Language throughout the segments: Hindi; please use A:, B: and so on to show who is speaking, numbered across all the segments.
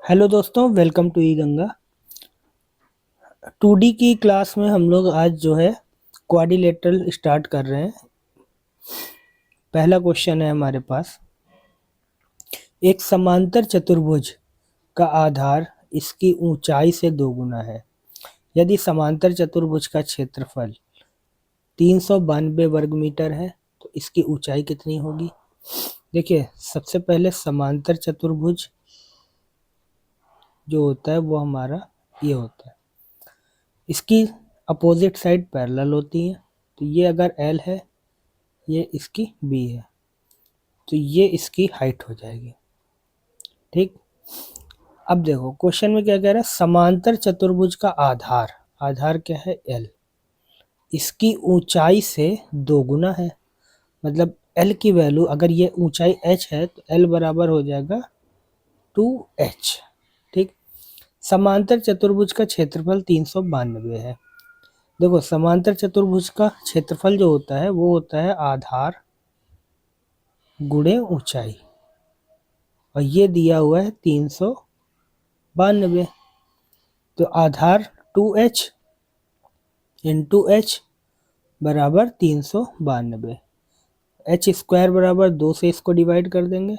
A: हेलो दोस्तों, welcome to E Ganga. 2D की क्लास में हम लोग आज जो है क्वाड्रिलेटरल स्टार्ट कर रहे हैं। पहला क्वेश्चन है हमारे पास। एक समांतर चतुर्भुज का आधार इसकी ऊंचाई से दोगुना है। यदि समांतर चतुर्भुज का क्षेत्रफल 392 वर्ग मीटर है तो इसकी ऊंचाई कितनी होगी। देखिए, सबसे पहले समांतर चतुर्भुज जो होता है वो हमारा ये होता है, इसकी अपोजिट साइड पैरेलल होती है। तो ये अगर L है, ये इसकी B है, तो ये इसकी हाइट हो जाएगी। ठीक। अब देखो क्वेश्चन में क्या कह रहा है, समांतर चतुर्भुज का आधार क्या है, L, इसकी ऊंचाई से दोगुना है। मतलब L की वैल्यू, अगर ये ऊंचाई h है तो L बराबर हो जाएगा 2h। ठीक। समांतर चतुर्भुज का क्षेत्रफल 392 है। देखो, समांतर चतुर्भुज का क्षेत्रफल जो होता है वो होता है आधार गुणे ऊंचाई, और ये दिया हुआ है 392। तो आधार 2h इंटू एच बराबर 392। एच स्क्वायर बराबर 2 से इसको डिवाइड कर देंगे,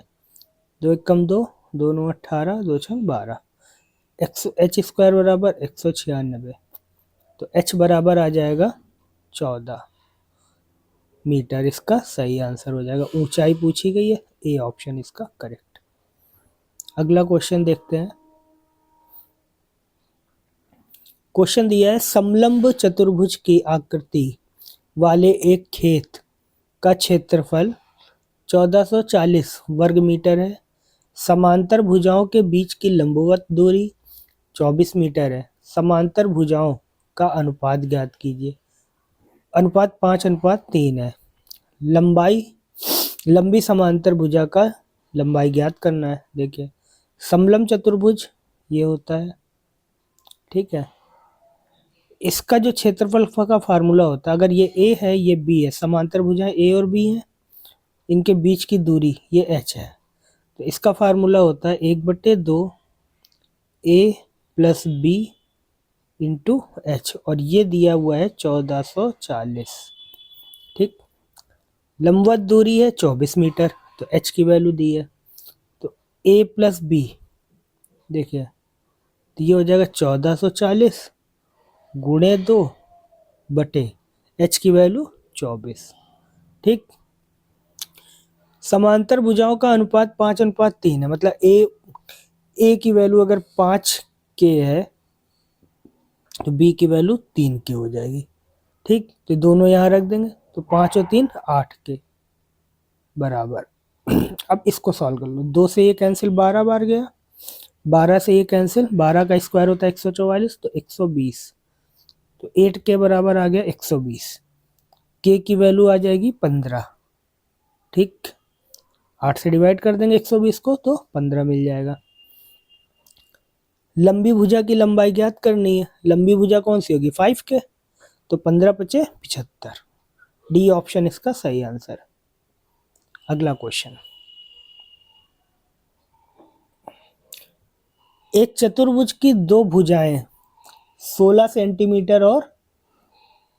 A: 2 एक कम 2, 2 9 18, 2 6 12। एच स्क्वायर बराबर 196, तो एच बराबर आ जाएगा 14 मीटर। इसका सही आंसर हो जाएगा। ऊंचाई पूछी गई है, ए ऑप्शन इसका करेक्ट। अगला क्वेश्चन देखते हैं। क्वेश्चन दिया है, समलंब चतुर्भुज की आकृति वाले एक खेत का क्षेत्रफल 1440 वर्ग मीटर है। समांतर भुजाओं के बीच की लंबवत दूरी 24 मीटर है। समांतर भुजाओं का अनुपात ज्ञात कीजिए। अनुपात 5:3 है। लंबी समांतर भुजा का लंबाई ज्ञात करना है। देखिए, समलंब चतुर्भुज ये होता है, ठीक है। इसका जो क्षेत्रफल का फार्मूला होता है, अगर ये ए है ये बी है, समांतर भुजाएं ए और बी हैं, इनके बीच की दूरी ये एच है, तो इसका फार्मूला होता है 1/2 ए प्लस बी इंटू एच, और ये दिया हुआ है 1440। ठीक। लंबवत दूरी है 24 मीटर, तो एच की वैल्यू दी है, तो ए प्लस बी, देखिए, तो ये हो जाएगा 1440 गुणे 2 बटे एच की वैल्यू 24। ठीक। समांतर भुजाओं का अनुपात 5:3 है, मतलब ए की वैल्यू अगर 5 के है तो बी की वैल्यू 3 की हो जाएगी। ठीक। तो दोनों यहाँ रख देंगे, तो 5 और 3 8 के बराबर। अब इसको सॉल्व कर लो। 2 से ये कैंसिल 12 बार गया, 12 से ये कैंसिल, 12 का स्क्वायर होता है 144, तो 120, तो 8 के बराबर आ गया 120। के की वैल्यू आ जाएगी 15। ठीक। 8 से डिवाइड कर देंगे 120 को, तो 15 मिल जाएगा। लंबी भुजा की लंबाई ज्ञात करनी है। लंबी भुजा कौन सी होगी, 5 के, तो 15 पचे 75। डी ऑप्शन इसका सही आंसर। अगला क्वेश्चन, एक चतुर्भुज की दो भुजाएं 16 सेंटीमीटर और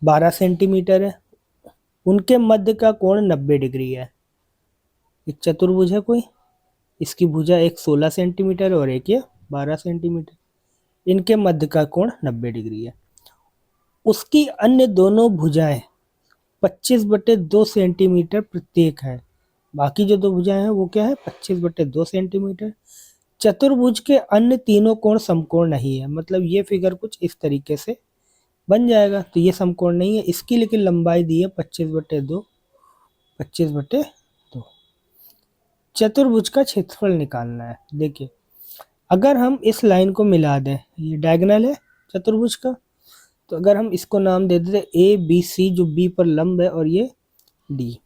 A: 12 सेंटीमीटर है। उनके मध्य का कोण 90 डिग्री है। एक चतुर्भुज है कोई, इसकी भुजा एक 16 सेंटीमीटर और एक ये 12 सेंटीमीटर, इनके मध्य का कोण 90 डिग्री है। उसकी अन्य दोनों भुजाएं 25/2 सेंटीमीटर प्रत्येक है। बाकी जो दो भुजाएं हैं वो क्या है, 25/2 सेंटीमीटर। चतुर्भुज के अन्य तीनों कोण समकोण नहीं है। मतलब ये फिगर कुछ इस तरीके से बन जाएगा, तो ये समकोण नहीं है इसकी, लेकिन लंबाई दी है 25/2, 25/2। चतुर्भुज का क्षेत्रफल निकालना है। देखिए, अगर हम इस लाइन को मिला दें, ये डायगोनल है चतुर्भुज का, तो अगर हम इसको नाम दे देते ए बी सी, जो बी पर लंब है, और ये डी,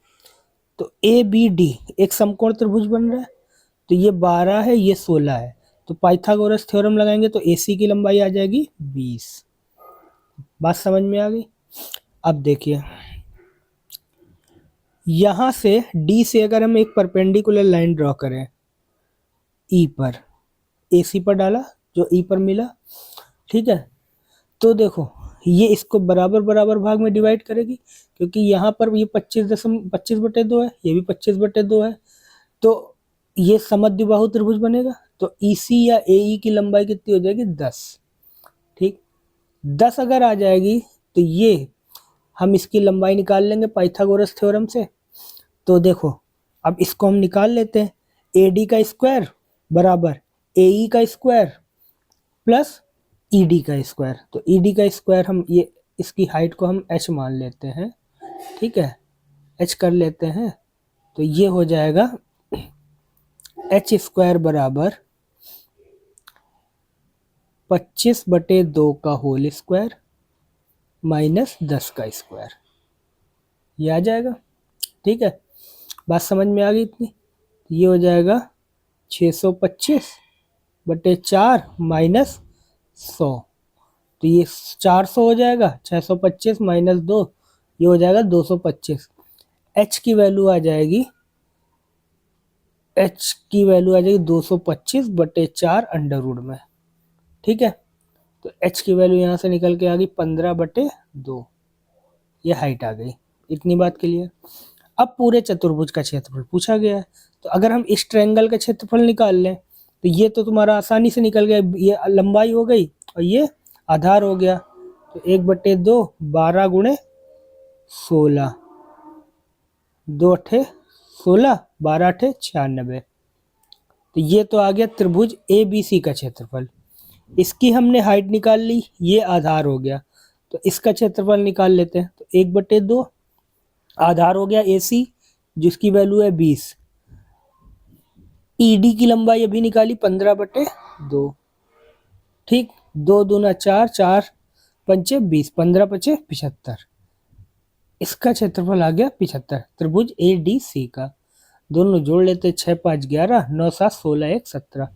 A: तो ए बी डी एक समकोण त्रिभुज बन रहा है। तो ये 12 है, ये 16 है, तो पाइथागोरस थ्योरम लगाएंगे तो AC की लंबाई आ जाएगी 20। बात समझ में आ गई। अब देखिए, यहां से D से अगर हम एक परपेंडिकुलर लाइन ड्रॉ करें E पर, AC पर डाला जो E पर मिला, ठीक है। तो देखो ये इसको बराबर बराबर भाग में डिवाइड करेगी, क्योंकि यहाँ पर ये 25/2 है, ये भी 25/2 है, तो ये समद्विबाहु त्रिभुज बनेगा। तो EC या AE की लंबाई कितनी हो जाएगी? 10। ठीक, 10 अगर आ जाएगी तो ये हम इसकी लंबाई निकाल लेंगे पाइथागोरस थ्योरम से। तो देखो अब इसको हम निकाल लेते हैं, AD का स्क्वायर बराबर AE का स्क्वायर प्लस ED का स्क्वायर। तो ED का स्क्वायर हम ये इसकी हाइट को हम h मान लेते हैं, ठीक है, h कर लेते हैं। तो ये हो जाएगा h स्क्वायर बराबर 25/2 का होल स्क्वायर माइनस 10 का स्क्वायर, ये आ जाएगा। ठीक है, बात समझ में आ गई इतनी? ये हो जाएगा 625/4 माइनस 100, तो ये 400 हो जाएगा। 625 माइनस 2, ये हो जाएगा 225। h की वैल्यू आ जाएगी 225/4 अंडर रूट में, ठीक है। तो h की वैल्यू यहाँ से निकल के आ गई 15/2, ये हाइट आ गई। इतनी बात क्लियर। अब पूरे चतुर्भुज का क्षेत्रफल पूछा गया है, तो अगर हम इस ट्रायंगल का क्षेत्रफल निकाल लें तो ये तो तुम्हारा आसानी से निकल गया, ये लंबाई हो गई और ये आधार हो गया। तो 1/2 12 गुणे 16, 2 अठे 16, 12 अठे 96। तो ये तो आ गया त्रिभुज ABC का क्षेत्रफल। इसकी हमने हाइट निकाल ली, ये आधार हो गया, तो इसका क्षेत्रफल निकाल लेते हैं। तो 1/2 आधार हो गया AC जिसकी वैल्यू है 20। ED की लंबाई अभी निकाली 15/2, ठीक, 2 दूना 4, 4 पंचे 20, 15×5 75। इसका क्षेत्रफल आ गया 75 त्रिभुज ADC का। दोनों जोड़ लेते, 6 5 11, 9 7 16 1 17,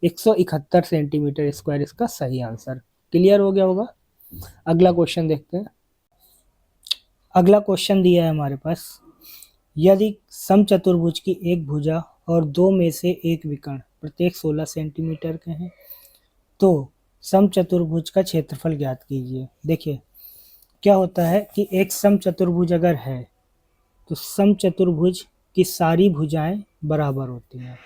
A: 171 सेंटीमीटर स्क्वायर इसका सही आंसर। क्लियर हो गया होगा। अगला क्वेश्चन देखते हैं। अगला क्वेश्चन दिया है हमारे पास, यदि समचतुर्भुज की एक भुजा और दो में से एक विकर्ण प्रत्येक 16 सेंटीमीटर के हैं तो समचतुर्भुज का क्षेत्रफल ज्ञात कीजिए। देखिए क्या होता है कि एक समचतुर्भुज अगर है तो समचतुर्भुज की सारी भुजाएं बराबर होती हैं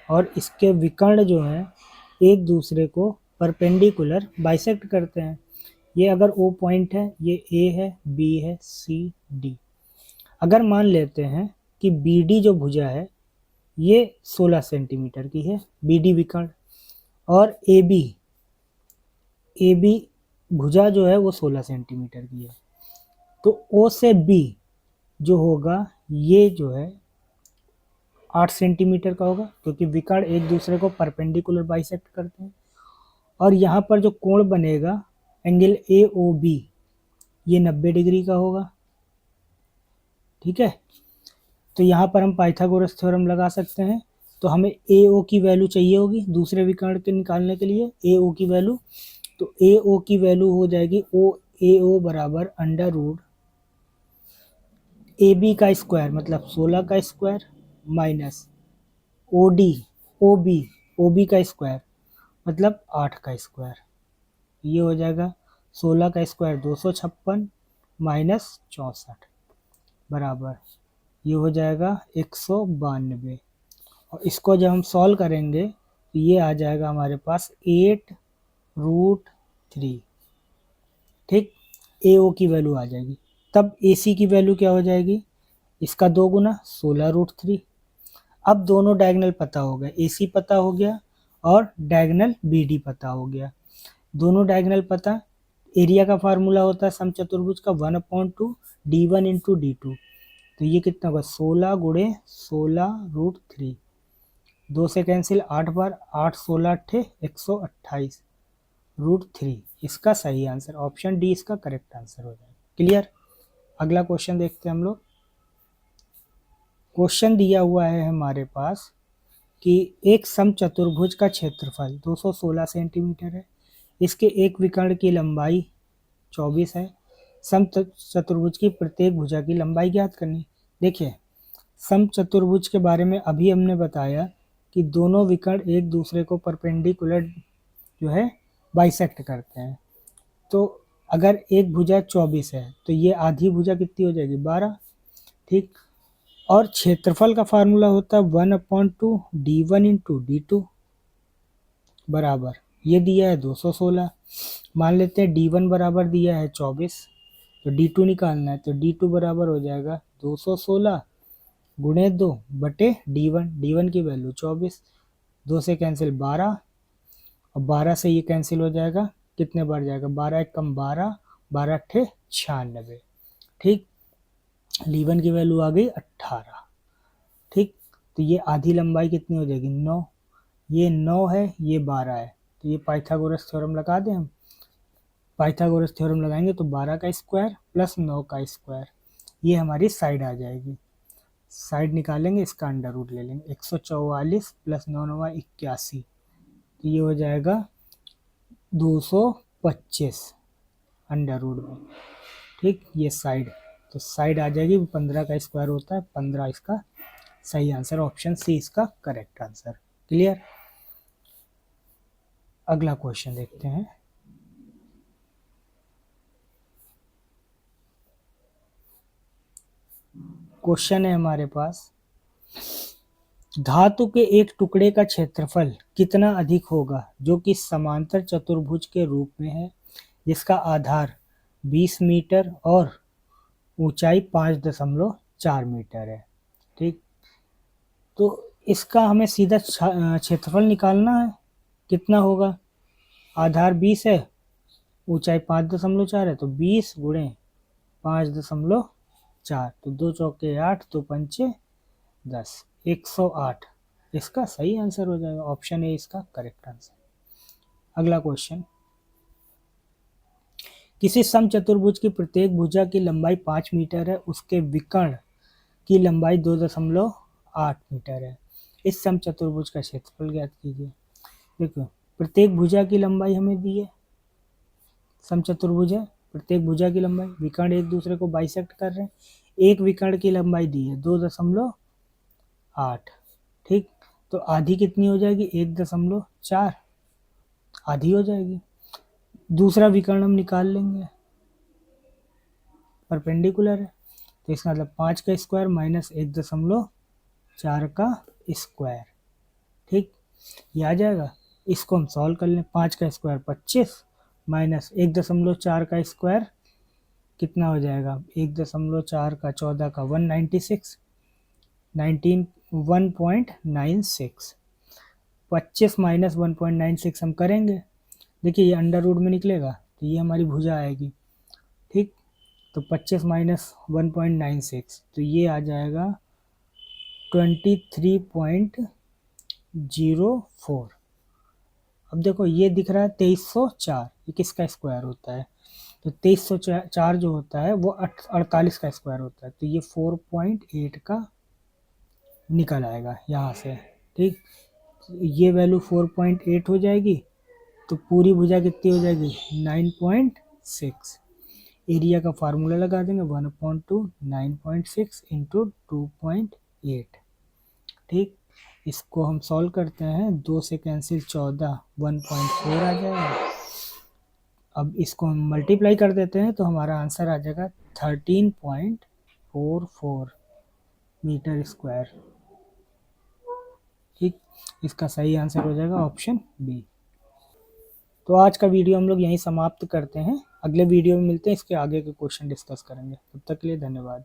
A: और इसके विकर्ण जो हैं एक दूसरे को परपेंडिकुलर बाइसेक्ट करते हैं। ये अगर O पॉइंट है, ये A है, B है, C D। अगर मान लेते हैं कि BD जो भुजा है ये 16 सेंटीमीटर की है, BD विकर्ण, और AB भुजा जो है वो 16 सेंटीमीटर की है, तो O से B जो होगा ये जो है 8 सेंटीमीटर का होगा, क्योंकि विकर्ण एक दूसरे को परपेंडिकुलर बाइसेक्ट करते हैं। और यहाँ पर जो कोण बनेगा एंगल AOB ये 90 डिग्री का होगा, ठीक है। तो यहाँ पर हम पाइथागोरस थ्योरम लगा सकते हैं। तो हमें AO की वैल्यू चाहिए होगी दूसरे विकर्ण के निकालने के लिए, AO की वैल्यू। तो AO की वैल्यू हो जाएगी AO बराबर अंडर रूट AB का स्क्वायर मतलब 16 का स्क्वायर माइनस OB का स्क्वायर मतलब 8 का स्क्वायर। ये हो जाएगा 16 का स्क्वायर 256 माइनस 64 बराबर ये हो जाएगा 192। और इसको जब हम सॉल्व करेंगे तो ये आ जाएगा हमारे पास 8√3, ठीक। AO की वैल्यू आ जाएगी। तब AC की वैल्यू क्या हो जाएगी, इसका 2 गुना 16√3। अब दोनों डायगोनल पता हो गए, AC पता हो गया और डायगोनल BD पता हो गया। दोनों डायगोनल पता, एरिया का फार्मूला होता है समचतुर्भुज का 1/2 D1 × D2। तो ये कितना होगा 16 गुणे 16√3, 2 से कैंसिल 8 बार, 8 16 अट्ठे 128√3। इसका सही आंसर ऑप्शन डी इसका करेक्ट आंसर हो जाएगा। क्लियर। अगला क्वेश्चन देखते हैं हम लोग। क्वेश्चन दिया हुआ है हमारे पास कि एक समचतुर्भुज का क्षेत्रफल 216 सेंटीमीटर है, इसके एक विकर्ण की लंबाई 24 है, समचतुर्भुज की प्रत्येक भुजा की लंबाई ज्ञात करनी। देखिए समचतुर्भुज के बारे में अभी हमने बताया कि दोनों विकर्ण एक दूसरे को परपेंडिकुलर जो है बाइसेक्ट करते हैं। तो अगर एक भुजा 24 है तो ये आधी भुजा कितनी हो जाएगी 12, ठीक। और क्षेत्रफल का फार्मूला होता है 1/2 d1 इंटू d2 बराबर, ये दिया है 216। मान लेते हैं d1 बराबर दिया है 24, तो d2 निकालना है, तो d2 बराबर हो जाएगा 216 गुणे 2 बटे d1 की वैल्यू 24, 2 से कैंसिल 12 और 12 से ये कैंसिल हो जाएगा, कितने बार जाएगा 12 एक कम 12, 12 अट्ठे 96, ठीक। d1 की वैल्यू आ गई 18, ठीक। तो ये आधी लंबाई कितनी हो जाएगी 9, ये 9 है ये 12 है, तो ये पाइथागोरस थ्योरम लगा दें हम। पाइथागोरस थ्योरम लगाएंगे तो 12 का स्क्वायर प्लस 9 का स्क्वायर, ये हमारी साइड आ जाएगी। साइड निकालेंगे, इसका अंडर रूट ले लेंगे, 144 प्लस 9 9 81, तो ये हो जाएगा 225 अंडर रूट में, ठीक। ये साइड, तो साइड आ जाएगी 15 का स्क्वायर होता है 15, इसका सही आंसर ऑप्शन सी इसका करेक्ट आंसर। क्लियर। अगला क्वेश्चन देखते हैं। क्वेश्चन है हमारे पास, धातु के एक टुकड़े का क्षेत्रफल कितना अधिक होगा जो कि समांतर चतुर्भुज के रूप में है, जिसका आधार 20 मीटर और ऊंचाई 5.4 मीटर है, ठीक। तो इसका हमें सीधा क्षेत्रफल निकालना है, कितना होगा, आधार 20 है, ऊंचाई 5.4 है, तो 20 गुणे 5.4, तो 2 चौके 8, 2 पंचे 10, 108 इसका सही आंसर हो जाएगा, ऑप्शन ए इसका करेक्ट आंसर। अगला क्वेश्चन, किसी समचतुर्भुज की प्रत्येक भुजा की लंबाई 5 मीटर है, उसके विकर्ण की लंबाई 2.8 मीटर है, इस समचतुर्भुज का क्षेत्रफल ज्ञात कीजिए। देखो प्रत्येक भुजा की लंबाई हमें दी है, समचतुर्भुज है, प्रत्येक भुजा की लंबाई, विकर्ण एक दूसरे को बाइसेक्ट कर रहे हैं, एक विकर्ण की लंबाई दी है 2.8, ठीक। तो आधी कितनी हो जाएगी 1.4, आधी हो जाएगी। दूसरा विकर्ण हम निकाल लेंगे, परपेंडिकुलर है, तो इसका मतलब 5 का स्क्वायर माइनस 1.4 का स्क्वायर, ठीक, ये आ जाएगा। इसको हम सॉल्व कर लें, 5 का स्क्वायर 25 माइनस 1.4 का स्क्वायर कितना हो जाएगा, 1.4 का 14 का 196, 1.96, 25 माइनस 1.96 हम करेंगे, देखिए ये अंडर रूट में निकलेगा, तो ये हमारी भुजा आएगी, ठीक। तो 25 माइनस 1.96, तो ये आ जाएगा 23.04। अब देखो ये दिख रहा है 2304, ये किसका स्क्वायर होता है, तो 2304 जो होता है वो 48 का स्क्वायर होता है, तो ये 4.8 का निकल आएगा यहाँ से, ठीक। ये वैल्यू 4.8 हो जाएगी, तो पूरी भुजा कितनी हो जाएगी 9.6। एरिया का फार्मूला लगा देंगे 1/2 9.6 इंटू 2.8, ठीक। इसको हम सॉल्व करते हैं, 2 से कैंसिल 14, 1.4 आ जाएगा। अब इसको हम मल्टीप्लाई कर देते हैं तो हमारा आंसर आ जाएगा 13.44 मीटर स्क्वायर, ठीक। इसका सही आंसर हो जाएगा ऑप्शन बी। तो आज का वीडियो हम लोग यहीं समाप्त करते हैं, अगले वीडियो में मिलते हैं, इसके आगे के क्वेश्चन डिस्कस करेंगे। तब तक के लिए धन्यवाद।